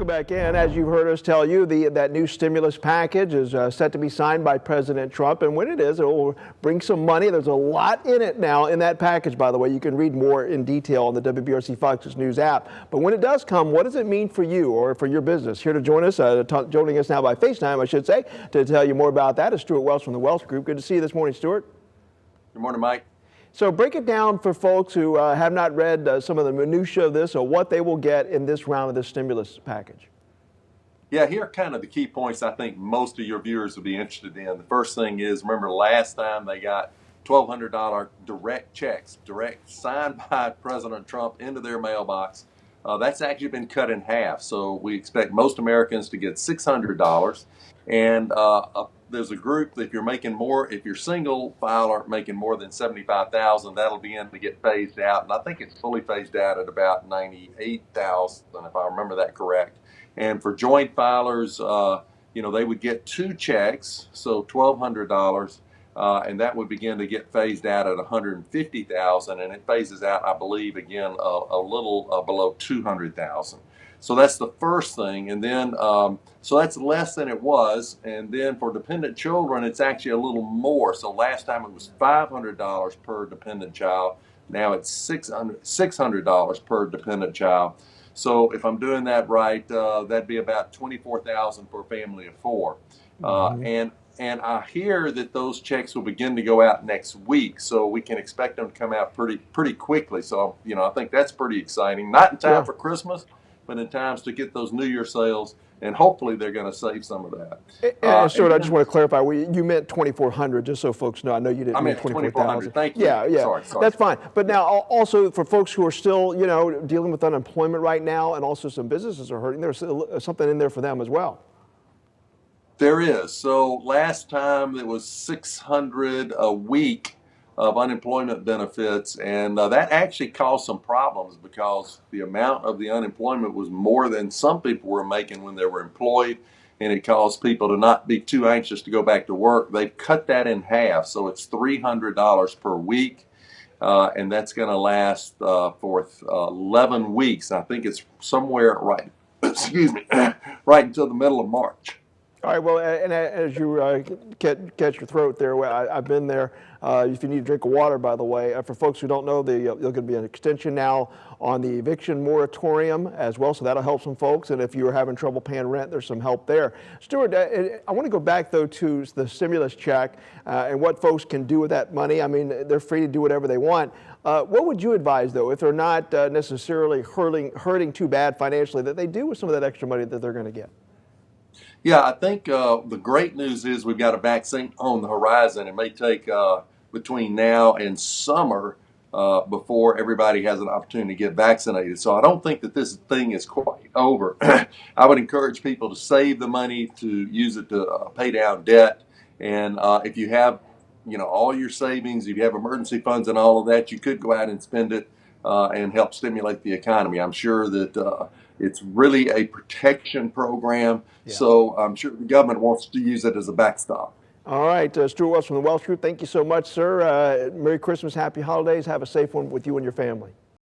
Back in, as you've heard us tell you, that new stimulus package is set to be signed by President Trump, and when it is, it will bring some money. There's a lot in it now in that package, by the way. You can read more in detail on the WBRC Fox News app. But when it does come, what does it mean for you or for your business? Here to join us, joining us now by FaceTime, I should say, to tell you more about that is Stewart Wells from the Wells Group. Good to see you this morning, Stewart. Good morning, Mike. So break it down for folks who have not read some of the minutiae of this or what they will get in this round of the stimulus package. Yeah, here are kind of the key points I think most of your viewers will be interested in. The first thing is, remember last time they got $1,200 direct checks, direct signed by President Trump into their mailbox. That's actually been cut in half. So we expect most Americans to get $600. And there's a group that if you're making more, if you're single filer making more than $75,000, that'll begin to get phased out. And I think it's fully phased out at about $98,000, if I remember that correct. And for joint filers, they would get two checks, so $1,200, and that would begin to get phased out at $150,000, and it phases out, I believe, again a little below $200,000. So that's the first thing, and then so that's less than it was, and then for dependent children, it's actually a little more. So last time it was $500 per dependent child. Now it's $600 per dependent child. So if I'm doing that right, that'd be about $24,000 for a family of four. And I hear that those checks will begin to go out next week, so we can expect them to come out pretty quickly. So I think that's pretty exciting. Not in time for Christmas, but in times to get those New Year sales, and hopefully they're going to save some of that. Stuart, I just want to clarify, you meant 2,400, just so folks know. I know you didn't mean 24,000. Thank you. Yeah. Sorry. That's fine. But now also for folks who are still, dealing with unemployment right now, and also some businesses are hurting, there's something in there for them as well. There is. So last time it was $600 a week of unemployment benefits, and that actually caused some problems because the amount of the unemployment was more than some people were making when they were employed, and it caused people to not be too anxious to go back to work. They've cut that in half, so it's $300 per week, and that's going to last for 11 weeks. I think it's somewhere right until the middle of March. All right, well, and as you catch your throat there, I've been there. If you need a drink of water, by the way, for folks who don't know, there's going to be an extension now on the eviction moratorium as well, so that'll help some folks. And if you're having trouble paying rent, there's some help there. Stewart, I want to go back, though, to the stimulus check and what folks can do with that money. I mean, they're free to do whatever they want. What would you advise, though, if they're not necessarily hurting too bad financially, that they do with some of that extra money that they're going to get? Yeah, I think the great news is we've got a vaccine on the horizon. It may take between now and summer before everybody has an opportunity to get vaccinated. So I don't think that this thing is quite over. I would encourage people to save the money, to use it to pay down debt. And if you have, all your savings, if you have emergency funds and all of that, you could go out and spend it and help stimulate the economy. I'm sure that it's really a protection program, so I'm sure the government wants to use it as a backstop. All right, Stewart Wells from the Wells Group, thank you so much, sir. Merry Christmas, Happy Holidays. Have a safe one with you and your family.